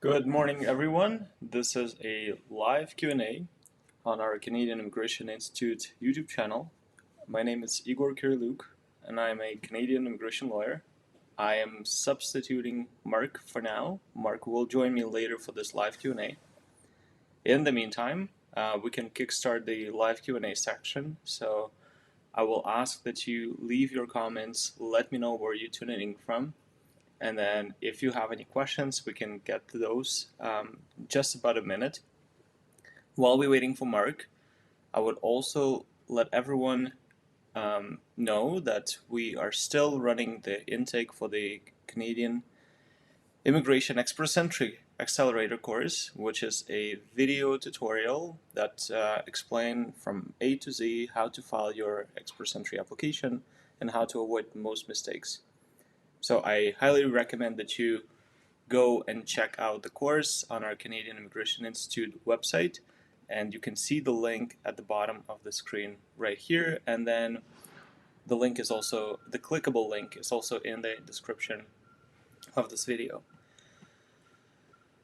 Good morning, everyone. This is a live Q&A on our Canadian Immigration Institute YouTube channel. My name is Igor Kiriluk, and I am a Canadian immigration lawyer. I am substituting Mark for now. Mark will join me later for this live Q&A. In the meantime, we can kickstart the live Q&A section. So I will ask that you leave your comments, let me know where you're tuning in from. And then if you have any questions, we can get to those just about a minute. While we're waiting for Mark, I would also let everyone know that we are still running the intake for the Canadian Immigration Express Entry Accelerator course, which is a video tutorial that explains from A to Z how to file your Express Entry application and how to avoid most mistakes. So I highly recommend that you go and check out the course on our Canadian Immigration Institute website, and you can see the link at the bottom of the screen right here, and then the link is also, the clickable link is also in the description of this video.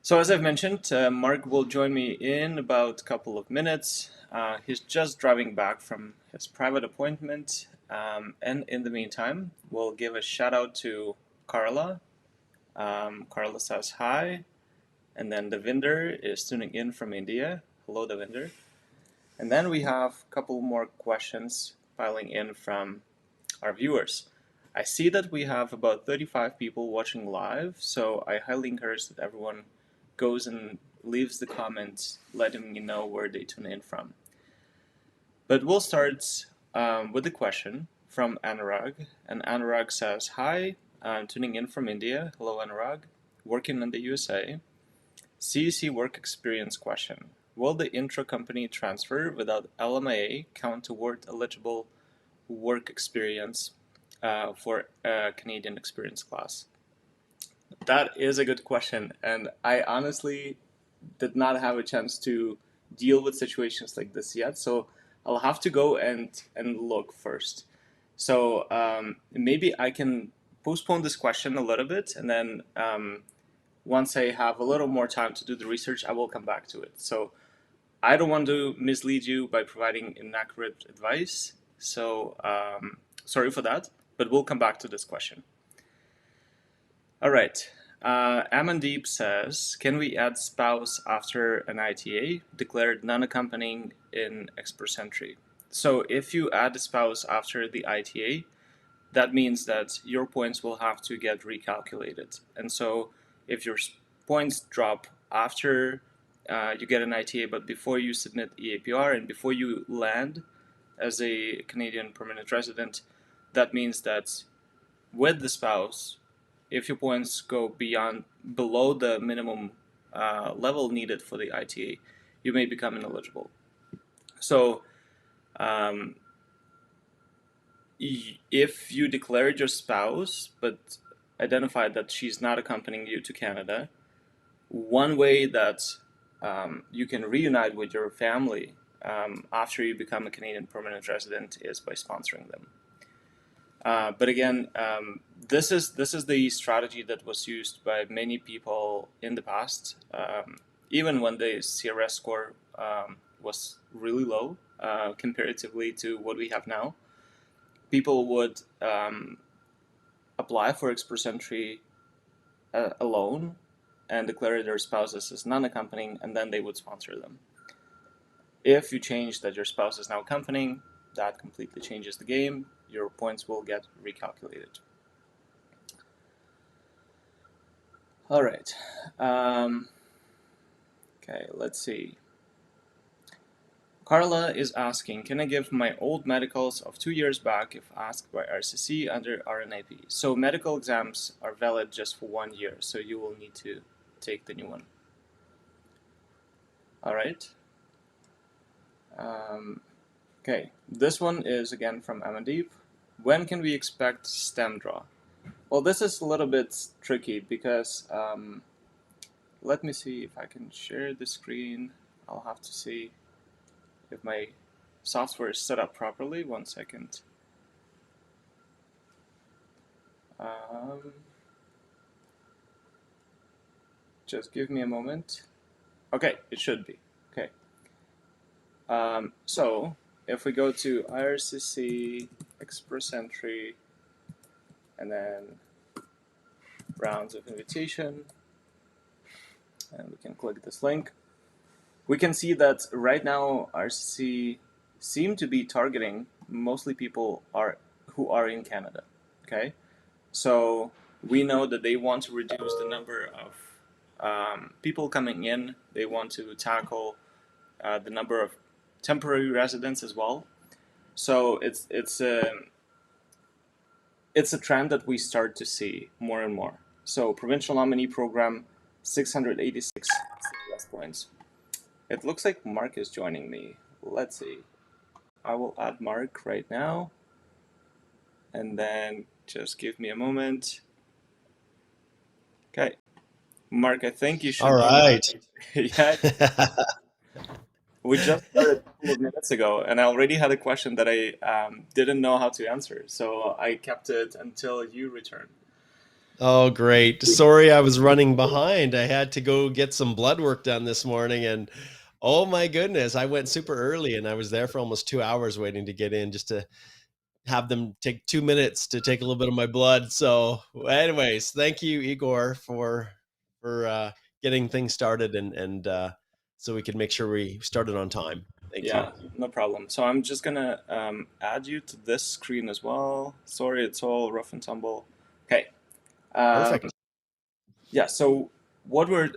So as I've mentioned, Mark will join me in about a couple of minutes. He's just driving back from his private appointment. And in the meantime, we'll give a shout out to Carla. Carla says hi. And then Devinder is tuning in from India. Hello, Devinder. And then we have a couple more questions piling in from our viewers. I see that we have about 35 people watching live, so I highly encourage that everyone goes and leaves the comments letting me know where they tune in from. But we'll start with a question from Anurag. And Anurag says, hi, I'm tuning in from India. Hello, Anurag. Working in the USA. CEC work experience question. Will the intra-company transfer without LMIA count toward eligible work experience for a Canadian experience class? That is a good question, and I honestly did not have a chance to deal with situations like this yet, so I'll have to go and look first. So maybe I can postpone this question a little bit, and then once I have a little more time to do the research, I will come back to it. So I don't want to mislead you by providing inaccurate advice, so sorry for that, but we'll come back to this question. All right, Amandeep says, can we add spouse after an ITA declared non-accompanying in Express Entry? So if you add a spouse after the ITA, that means that your points will have to get recalculated. And so if your points drop after you get an ITA, but before you submit EAPR and before you land as a Canadian permanent resident, that means that with the spouse, if your points go below the minimum level needed for the ITA, you may become ineligible. So if you declared your spouse but identified that she's not accompanying you to Canada, one way that you can reunite with your family after you become a Canadian permanent resident is by sponsoring them. But again, this is the strategy that was used by many people in the past, even when the CRS score was really low comparatively to what we have now. People would apply for Express Entry alone and declare their spouses as non-accompanying, and then they would sponsor them. If you change that your spouse is now accompanying, that completely changes the game. Your points will get recalculated. All right. Okay, let's see. Carla is asking, can I give my old medicals of 2 years back if asked by RCC under RNAP? So medical exams are valid just for 1 year, so you will need to take the new one. All right. Okay, this one is again from Amandeep. When can we expect stem draw? Well, this is a little bit tricky because let me see if I can share the screen. I'll have to see if my software is set up properly. 1 second. Just give me a moment. Okay, it should be. Okay. So if we go to IRCC, Express Entry, and then rounds of invitation, and we can click this link, we can see that right now IRCC seem to be targeting mostly people who are in Canada. Okay, so we know that they want to reduce the number of people coming in. They want to tackle the number of temporary residents as well. So it's a trend that we start to see more and more. So provincial nominee program, 686 CLS points. It looks like Mark is joining me. Let's see. I will add Mark right now. And then just give me a moment. Okay. Mark, I think you should. All right. Yeah. We just started a couple of minutes ago, and I already had a question that I didn't know how to answer. So I kept it until you returned. Oh, great. Sorry, I was running behind. I had to go get some blood work done this morning. And oh my goodness, I went super early and I was there for almost 2 hours waiting to get in just to have them take 2 minutes to take a little bit of my blood. So anyways, thank you, Igor, for getting things started and so we could make sure we started on time. Thank you. Yeah, no problem. So I'm just gonna add you to this screen as well. Sorry, it's all rough and tumble. Okay. Perfect. Yeah. So what we're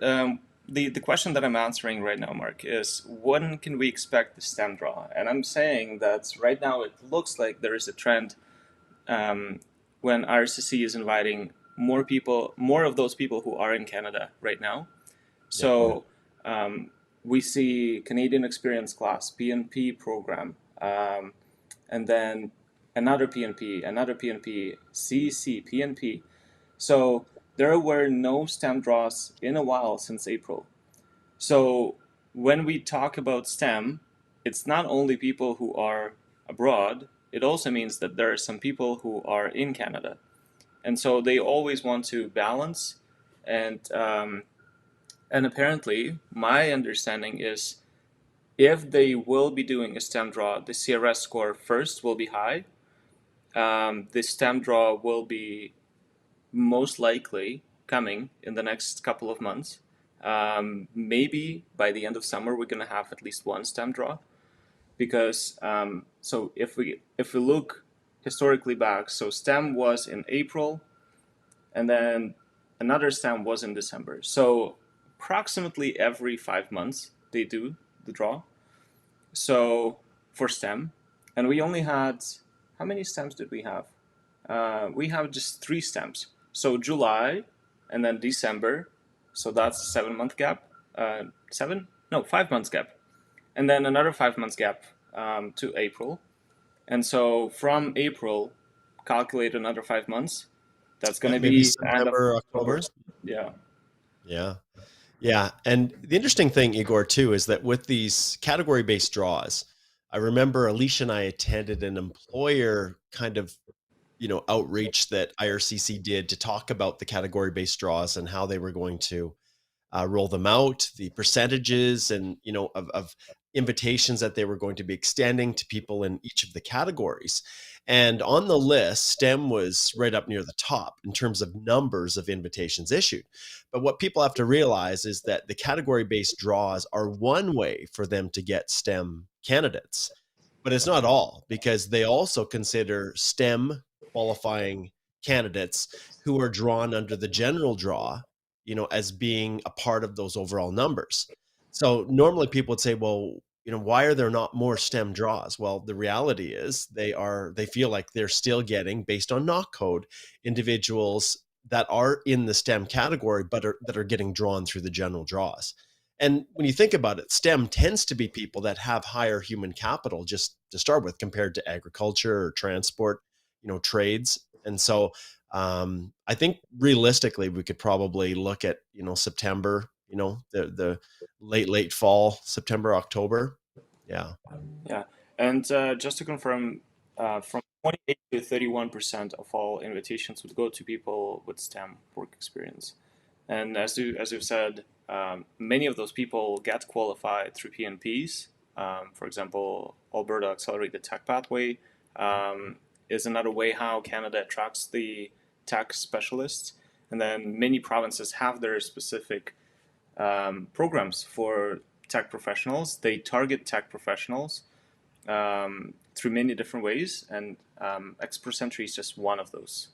the question that I'm answering right now, Mark, is when can we expect the stem draw? And I'm saying that right now it looks like there is a trend when RCC is inviting more people, more of those people who are in Canada right now. So we see Canadian Experience Class, PNP program, and then another PNP, CC, PNP. So there were no stem draws in a while since April. So when we talk about STEM, it's not only people who are abroad, it also means that there are some people who are in Canada. And so they always want to balance. And apparently, my understanding is if they will be doing a STEM draw, the CRS score first will be high. The STEM draw will be most likely coming in the next couple of months. Maybe by the end of summer, we're going to have at least one STEM draw. Because so if we look historically back, so STEM was in April, and then another STEM was in December. So approximately every 5 months they do the draw. So for STEM, and we only had, how many stems did we have? We have just 3 stems. So July and then December. So that's a 7-month gap. 5 months gap. And then another 5 months gap to April. And so from April, calculate another 5 months. That's going to be September, October. Yeah. Yeah. Yeah. And the interesting thing, Igor, too, is that with these category-based draws, I remember Alicia and I attended an employer kind of, outreach that IRCC did to talk about the category-based draws and how they were going to roll them out, the percentages and, of invitations that they were going to be extending to people in each of the categories. And on the list, STEM was right up near the top in terms of numbers of invitations issued. But what people have to realize is that the category-based draws are one way for them to get STEM candidates. But it's not all, because they also consider STEM qualifying candidates who are drawn under the general draw, as being a part of those overall numbers. So normally people would say, well, why are there not more STEM draws? Well, the reality is they feel like they're still getting, based on knock code, individuals that are in the STEM category, but that are getting drawn through the general draws. And when you think about it, STEM tends to be people that have higher human capital just to start with compared to agriculture or transport, trades. And so I think realistically, we could probably look at, September, the late fall, September, October. Yeah. Yeah. And just to confirm, from 28 to 31% of all invitations would go to people with STEM work experience. And as you've said, many of those people get qualified through PNPs. For example, Alberta Accelerated Tech Pathway is another way how Canada attracts the tech specialists. And then many provinces have their specific programs for tech professionals. They target tech professionals through many different ways, and Express Entry is just one of those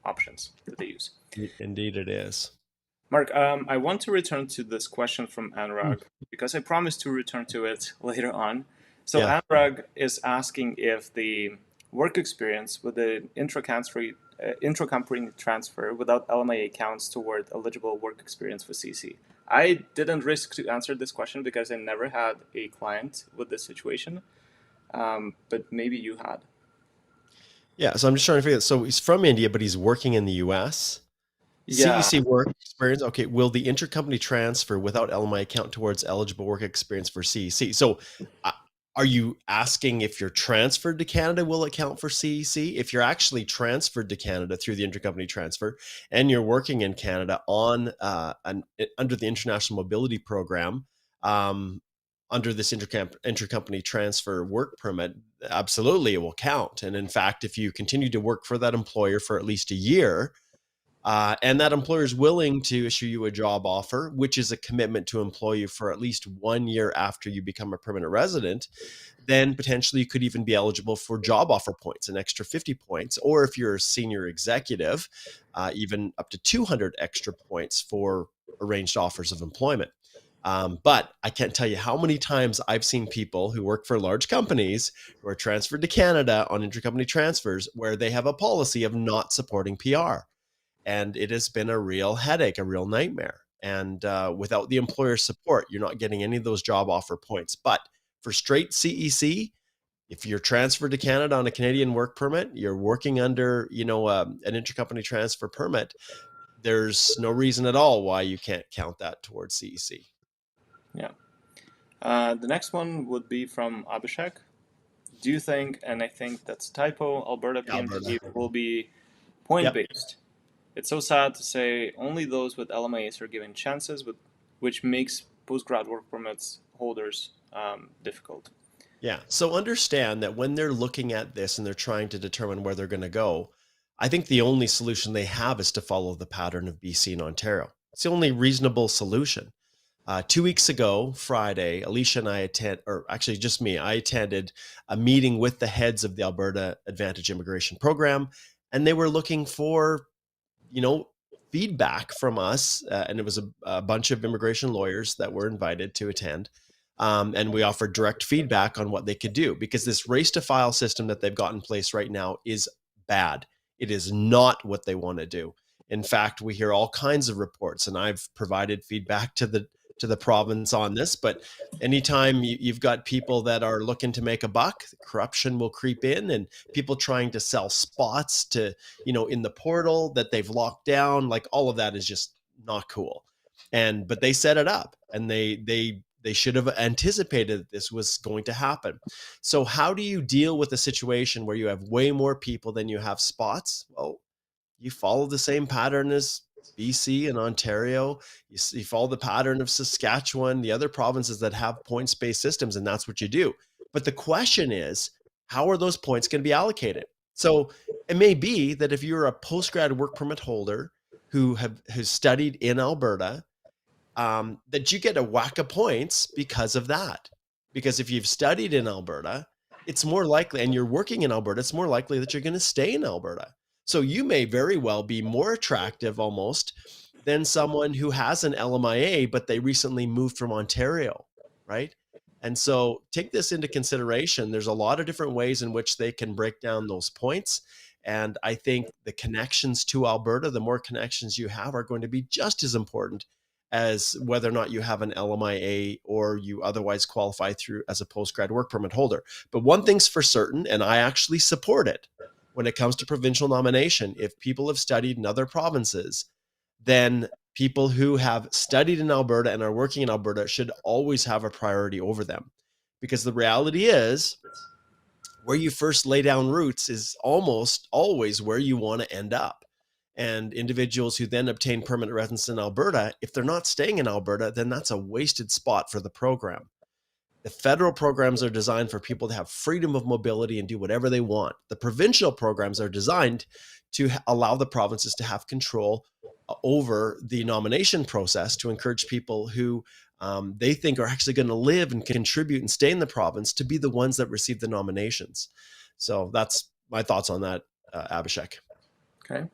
options that they use. Indeed, it is. Mark, I want to return to this question from Hmm. Anurag because I promised to return to it later on. So Yeah. Anurag is asking if the work experience with the intra-company transfer without LMIA counts toward eligible work experience for CC. I didn't risk to answer this question because I never had a client with this situation, but maybe you had. Yeah. So I'm just trying to figure out. So he's from India, but he's working in the US. Yeah, CEC work experience. Okay. Will the intercompany transfer without LMI count towards eligible work experience for CEC? So uh, are you asking if you're transferred to Canada, will it count for CEC? If you're actually transferred to Canada through the intercompany transfer and you're working in Canada on under the International Mobility Program, um, under this intercompany transfer work permit, absolutely it will count. And in fact, if you continue to work for that employer for at least a year, and that employer is willing to issue you a job offer, which is a commitment to employ you for at least 1 year after you become a permanent resident, then potentially you could even be eligible for job offer points, an extra 50 points, or if you're a senior executive, even up to 200 extra points for arranged offers of employment. But I can't tell you how many times I've seen people who work for large companies who are transferred to Canada on intercompany transfers where they have a policy of not supporting PR, and it has been a real headache, a real nightmare. And without the employer support, you're not getting any of those job offer points. But for straight CEC, if you're transferred to Canada on a Canadian work permit, you're working under, an intercompany transfer permit. There's no reason at all why you can't count that towards CEC. yeah. The next one would be from Abhishek. Do you think, and I think that's a typo, Alberta Alberta. PNP will be point Yep. based? It's so sad to say only those with LMIAs are given chances, which makes postgrad work permits holders difficult. Yeah. So understand that when they're looking at this and they're trying to determine where they're going to go, I think the only solution they have is to follow the pattern of BC and Ontario. It's the only reasonable solution. 2 weeks ago, Friday, Alicia and or actually just me, I attended a meeting with the heads of the Alberta Advantage Immigration Program, and they were looking for, you know, feedback from us. And it was a bunch of immigration lawyers that were invited to attend. And we offered direct feedback on what they could do, because this race to file system that they've got in place right now is bad. It is not what they want to do. In fact, we hear all kinds of reports, and I've provided feedback to the province on this. But anytime you've got people that are looking to make a buck, corruption will creep in, and people trying to sell spots to, in the portal that they've locked down. Like, all of that is just not cool. But they set it up, and they should have anticipated that this was going to happen. So how do you deal with a situation where you have way more people than you have spots? Well, you follow the same pattern as BC and Ontario. You follow the pattern of Saskatchewan, the other provinces that have points-based systems, and that's what you do. But the question is, how are those points going to be allocated? So it may be that if you're a postgrad work permit holder who's studied in Alberta, that you get a whack of points because of that. Because if you've studied in Alberta, it's more likely, and you're working in Alberta, it's more likely that you're going to stay in Alberta. So you may very well be more attractive almost than someone who has an LMIA, but they recently moved from Ontario, right? And so take this into consideration. There's a lot of different ways in which they can break down those points. And I think the connections to Alberta, the more connections you have, are going to be just as important as whether or not you have an LMIA or you otherwise qualify through as a postgrad work permit holder. But one thing's for certain, and I actually support it when it comes to provincial nomination. If people have studied in other provinces, then people who have studied in Alberta and are working in Alberta should always have a priority over them. Because the reality is, where you first lay down roots is almost always where you want to end up. and individuals who then obtain permanent residence in Alberta, if they're not staying in Alberta, then that's a wasted spot for the program. The federal programs are designed for people to have freedom of mobility and do whatever they want. The provincial programs are designed to allow the provinces to have control over the nomination process, to encourage people who they think are actually going to live and contribute and stay in the province to be the ones that receive the nominations. So that's my thoughts on that, Abhishek. Okay.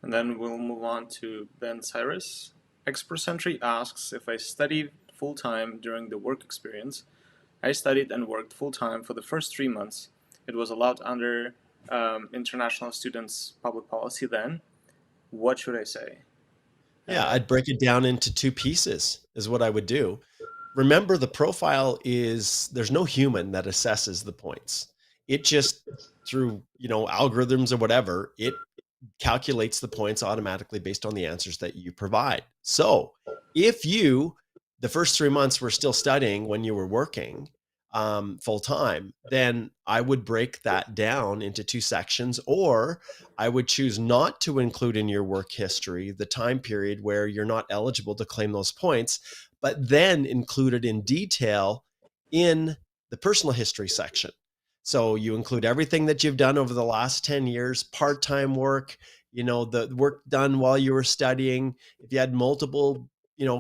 And then we'll move on to Ben Cyrus. Express Entry asks, if I studied full-time during the work experience, I studied and worked full-time for the first 3 months. It was allowed under international students public policy then. What should I say? Yeah, I'd break it down into two pieces is what I would do. Remember, the profile is, there's no human that assesses the points. It just, through, algorithms or whatever, it calculates the points automatically based on the answers that you provide. So if you, the first 3 months, were still studying when you were working full time, then I would break that down into two sections, or I would choose not to include in your work history the time period where you're not eligible to claim those points, but then include it in detail in the personal history section. So you include everything that you've done over the last 10 years, part-time work, the work done while you were studying. If you had multiple,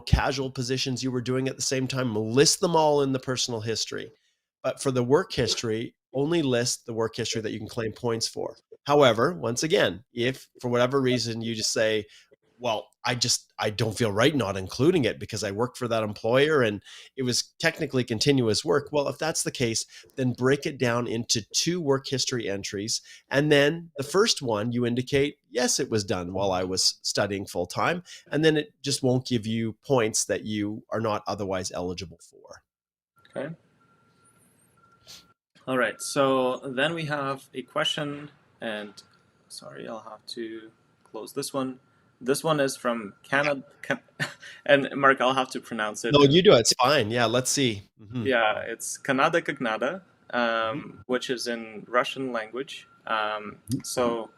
casual positions you were doing at the same time, list them all in the personal history. But for the work history, only list the work history that you can claim points for. However, once again, if for whatever reason you just say, well, I don't feel right not including it because I worked for that employer and it was technically continuous work. Well, if that's the case, then break it down into two work history entries. And then the first one, you indicate, yes, it was done while I was studying full time. And then it just won't give you points that you are not otherwise eligible for. Okay. All right. So then we have a question, and sorry, I'll have to close this one. This one is from Canada, and Mark, I'll have to pronounce it. No, you do it. It's fine. Yeah, let's see. Mm-hmm. Yeah, it's Kanada Kagnada, which is in Russian language. So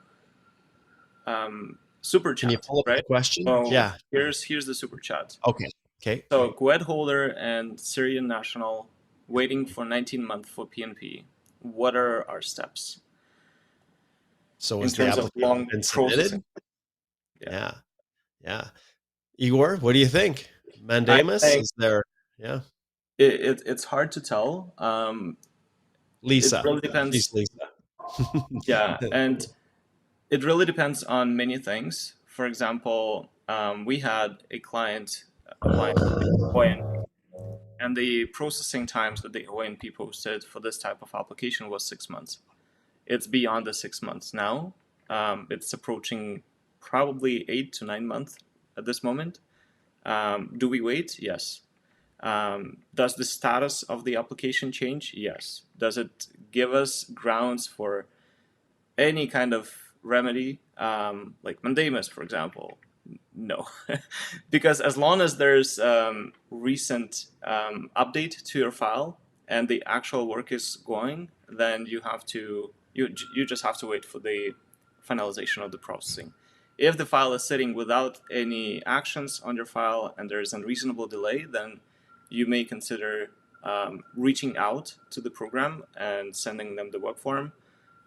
super chat. Can you pull up right? the question? So Yeah. Here's the super chat. Okay. So Kuwait holder and Syrian national waiting for 19 months for PNP. What are our steps? So in terms of long processing? Yeah. Igor, what do you think? Mandamus? Is there? Yeah. It's hard to tell. Lisa. It really depends. She's Lisa. Yeah, and it really depends on many things. For example, we had a client applying for the ONP, and the processing times that the ONP posted for this type of application was 6 months. It's beyond the 6 months now. It's approaching probably 8 to 9 months at this moment. Do we wait? Yes. Does the status of the application change? Yes. Does it give us grounds for any kind of remedy, like mandamus, for example? No. Because as long as there's recent update to your file and the actual work is going, then you just have to wait for the finalization of the processing. If the file is sitting without any actions on your file and there is a reasonable delay, then you may consider reaching out to the program and sending them the web form,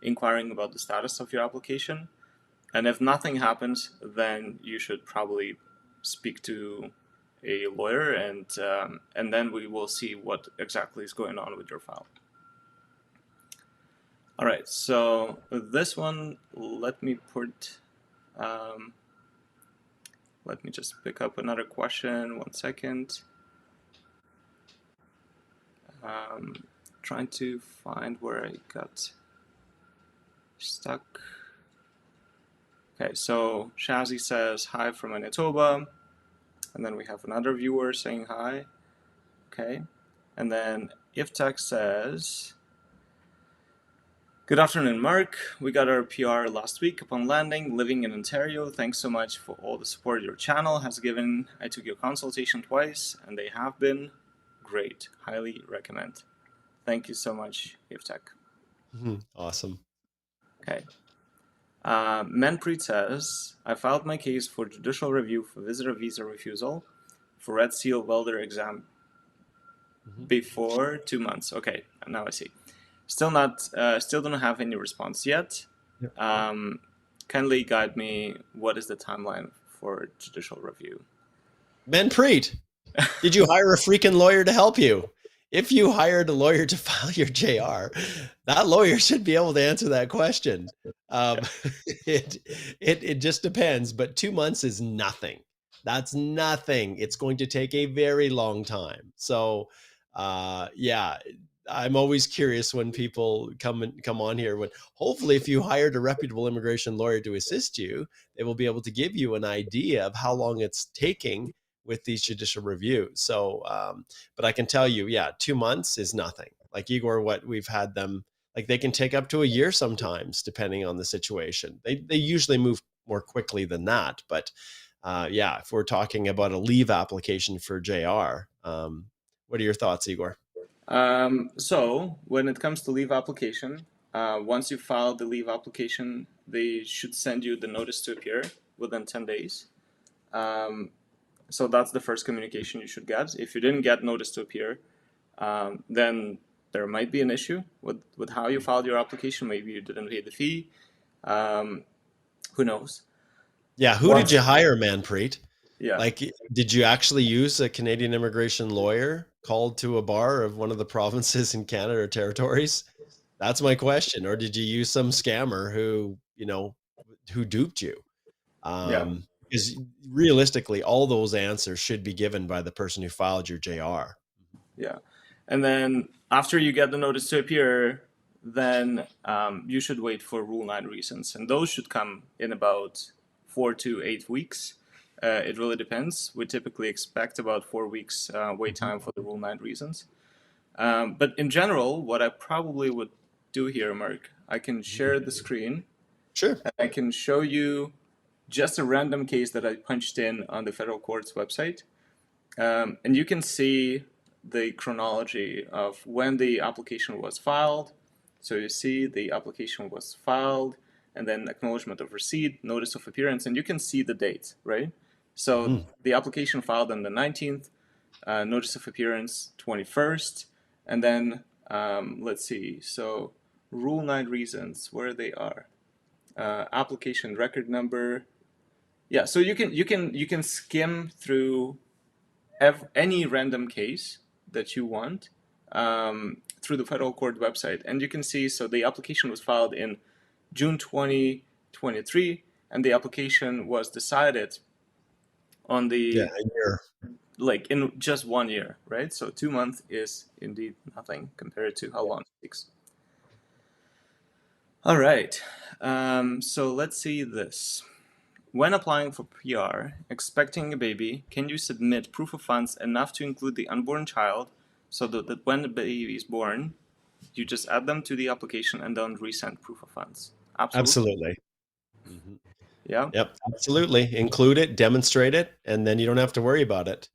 inquiring about the status of your application. And if nothing happens, then you should probably speak to a lawyer, and then we will see what exactly is going on with your file. All right, so this one, let me just pick up another question. 1 second. Trying to find where I got stuck. Okay, so Shazzy says hi from Manitoba, and then we have another viewer saying hi. Okay, and then Iftech says, good afternoon, Mark. We got our PR last week upon landing, living in Ontario. Thanks so much for all the support your channel has given. I took your consultation twice, and they have been great. Highly recommend. Thank you so much, Iftech. Awesome. Okay. Manpreet says, I filed my case for judicial review for visitor visa refusal for Red Seal welder exam before 2 months. Okay, now I see. Still don't have any response yet. Kindly guide me. What is the timeline for judicial review? Manpreet, did you hire a freaking lawyer to help you? If you hired a lawyer to file your JR, that lawyer should be able to answer that question. Um, it just depends, but 2 months is nothing. That's nothing. It's going to take a very long time. So, yeah, I'm always curious when people come on here. When hopefully, if you hired a reputable immigration lawyer to assist you, they will be able to give you an idea of how long it's taking with these judicial reviews. So, but I can tell you, yeah, 2 months is nothing. Like Igor, what we've had them, like they can take up to a year sometimes, depending on the situation. They usually move more quickly than that. But yeah, if we're talking about a leave application for JR, what are your thoughts, Igor? So when it comes to leave application, once you file the leave application, they should send you the notice to appear within 10 days. So that's the first communication you should get. If you didn't get notice to appear, then there might be an issue with how you filed your application. Maybe you didn't pay the fee. Who knows? Yeah, who did you hire, Manpreet? Yeah. Like, did you actually use a Canadian immigration lawyer called to a bar of one of the provinces in Canada or territories? That's my question. Or did you use some scammer who, who duped you? Yeah. Because realistically, all those answers should be given by the person who filed your JR. Yeah. And then after you get the notice to appear, then you should wait for Rule 9 reasons. And those should come in about 4 to 8 weeks. It really depends. We typically expect about 4 weeks wait time for the Rule 9 reasons. But in general, what I probably would do here, Mark, I can share the screen. Sure. And I can show you just a random case that I punched in on the federal court's website. And you can see the chronology of when the application was filed. So you see the application was filed, and then acknowledgement of receipt, notice of appearance, and you can see the date, right? So the application filed on the 19th, notice of appearance 21st, and then let's see. So Rule 9 reasons, where they are. Application record number. Yeah, so you can skim through any random case that you want through the federal court website, and you can see. So the application was filed in June 2023, and the application was decided on the like in just 1 year, right? So 2 months is indeed nothing compared to how long it takes. All right, so let's see this. When applying for PR, expecting a baby, can you submit proof of funds enough to include the unborn child so that when the baby is born, you just add them to the application and don't resend proof of funds? Absolutely. Yeah. Yep. Absolutely. Include it, demonstrate it, and then you don't have to worry about it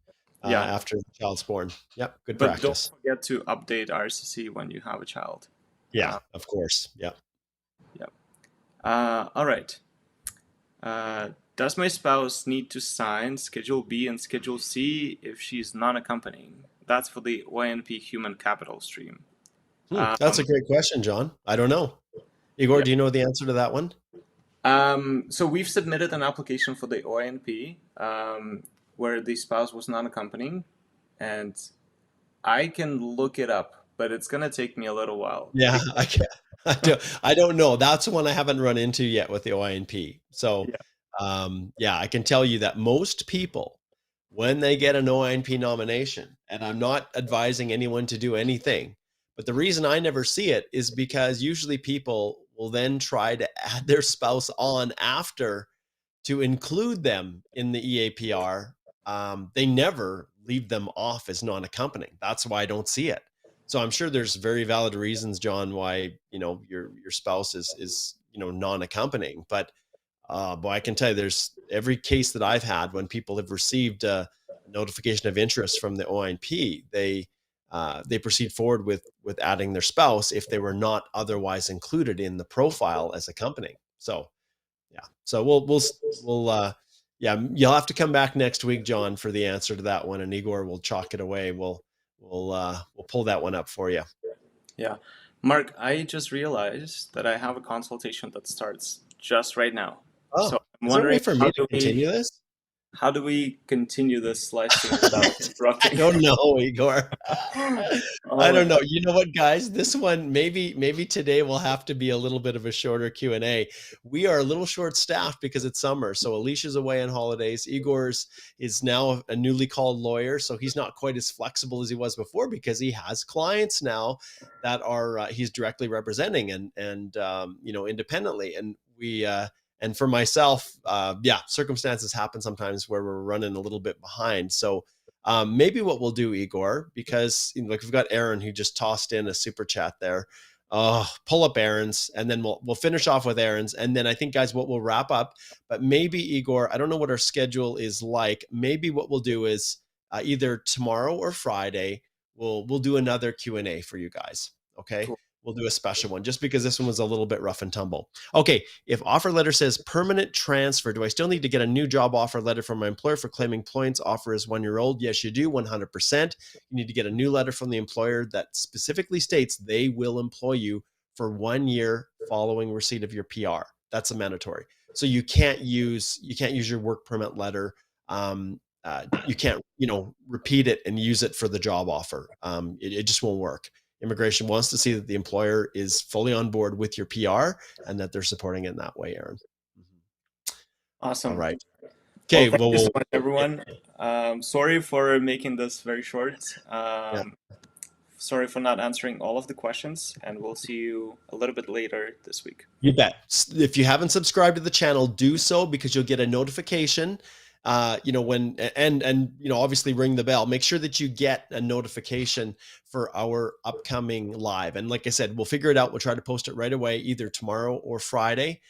after the child's born. Yep. Good practice. But don't forget to update RCC when you have a child. Yeah, of course. Yep. Yep. All right. Does my spouse need to sign Schedule B and Schedule C if she's non-accompanying? That's for the OINP human capital stream. That's a great question, John. I don't know. Igor, do you know the answer to that one? So we've submitted an application for the OINP where the spouse was non-accompanying, and I can look it up, but it's going to take me a little while. Yeah, I can't. I don't know. That's one I haven't run into yet with the OINP. So, yeah, I can tell you that most people, when they get an OINP nomination, and I'm not advising anyone to do anything, but the reason I never see it is because usually people will then try to add their spouse on after to include them in the EAPR. They never leave them off as non-accompanying. That's why I don't see it. So I'm sure there's very valid reasons, John, why your spouse is non-accompanying. But boy, I can tell you, there's every case that I've had when people have received a notification of interest from the OINP, they proceed forward with adding their spouse if they were not otherwise included in the profile as accompanying. So Yeah. So yeah, you'll have to come back next week, John, for the answer to that one, and Igor will chalk it away. We'll pull that one up for you. Yeah. Mark, I just realized that I have a consultation that starts just right now. So Oh, I'm is there a way wondering for me to continue this? how do we continue this live stream without I interrupting? don't know, Igor. All I don't right. know. You know what, guys? This one maybe today will have to be a little bit of a shorter Q&A. We are a little short-staffed because it's summer. So Alicia's away on holidays. Igor's is now a newly called lawyer, so he's not quite as flexible as he was before because he has clients now that are he's directly representing and independently. And and for myself, yeah, circumstances happen sometimes where we're running a little bit behind. So maybe what we'll do, Igor, because like we've got Aaron who just tossed in a super chat there. Pull up Aaron's, and then we'll finish off with Aaron's, and then I think, guys, what we'll wrap up. But maybe Igor, I don't know what our schedule is like. Maybe what we'll do is either tomorrow or Friday we'll do another Q&A for you guys. Okay, Cool. we'll do a special one just because this one was a little bit rough and tumble. Okay, if offer letter says permanent transfer, do I still need to get a new job offer letter from my employer for claiming points? Offer is 1 year old. Yes, you do, 100%. You need to get a new letter from the employer that specifically states they will employ you for 1 year following receipt of your PR. That's a mandatory. So you can't use your work permit letter. You can't repeat it and use it for the job offer. It just won't work. Immigration wants to see that the employer is fully on board with your PR and that they're supporting it in that way, Aaron. All Awesome. right. Well, Okay. thank you so Well, much, everyone. Sorry for making this very short. yeah, Sorry for not answering all of the questions, and we'll see you a little bit later this week. you bet. If you haven't subscribed to the channel, do so because you'll get a notification. When and obviously ring the bell. Make sure that you get a notification for our upcoming live. And like I said, we'll figure it out. We'll try to post it right away, either tomorrow or Friday.